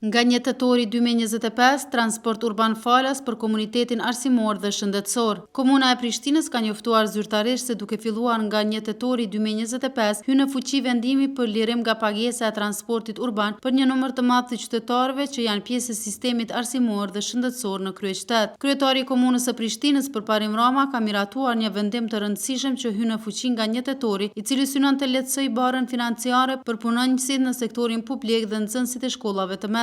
Nga 1 tetori 2025, transport urban falas për komunitetin arsimor dhe shëndetësor. Komuna e Prishtinës ka njoftuar zyrtarisht se duke filluar nga 1 tetori 2025, hyn në fuqi vendimi për lirim nga pagesa e transportit urban për një numër të madh të qytetarëve që janë pjesë e sistemit arsimor dhe shëndetësor në kryeqytet. Kryetari i Komunës së Prishtinës Përparim Rama ka miratuar një vendim të rëndësishëm që hyn në fuqi nga 1 tetori, i cili synon të lehtësojë barrën financiare për punonjësit në sektorin publik dhe nxënësit e shkollave të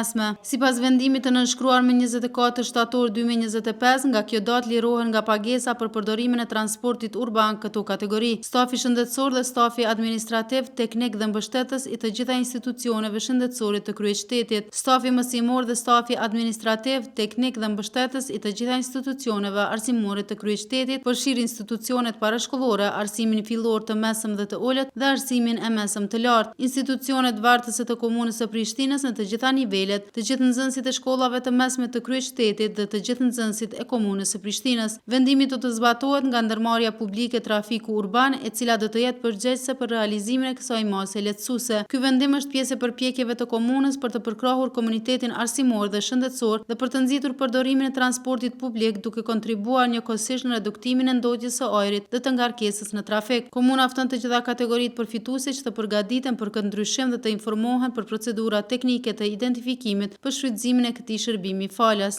Sipas vendimit të nënshkruar me 24 shtator 2025, nga kjo datë lirohen nga pagesa për përdorimin e transportit urban këto kategori: stafi shëndetësor dhe stafi administrativ, teknik dhe mbështetës i të gjitha institucioneve shëndetësore të kryeqytetit, stafi mësimor dhe stafi administrativ, teknik dhe mbështetës i të gjitha institucioneve arsimore të kryeqytetit, përfshir institucionet parashkollore, arsimin fillor të mesëm dhe të ulët dhe arsimin e mesëm të lartë, institucionet vartëse të Komunës së Prishtinës në të gjitha nivelet, të gjithë nxënësit e shkollave të mesme të kryeqytetit dhe të gjithë nxënësit e Komunës së Prishtinës. Vendimi do të zbatohet nga ndërmarrja publike trafiku urban, e cila do të jetë përgjegjëse për realizimin e kësaj mase lehtësuese. Ky vendim është pjesë e përpjekjeve të komunës për të përkrahur komunitetin arsimor dhe shëndetësor dhe për të nxitur përdorimin e transportit publik, duke kontribuar njëkohësisht në reduktimin e ndotjes së ajrit dhe të ngarkesës në trafik. Komuna fton të gjitha kategoritë përfituese që të përgatiten për këtë ndryshim dhe të informohen për procedura teknike të identifikimit për shfrytëzimin e këtij shërbimi falas.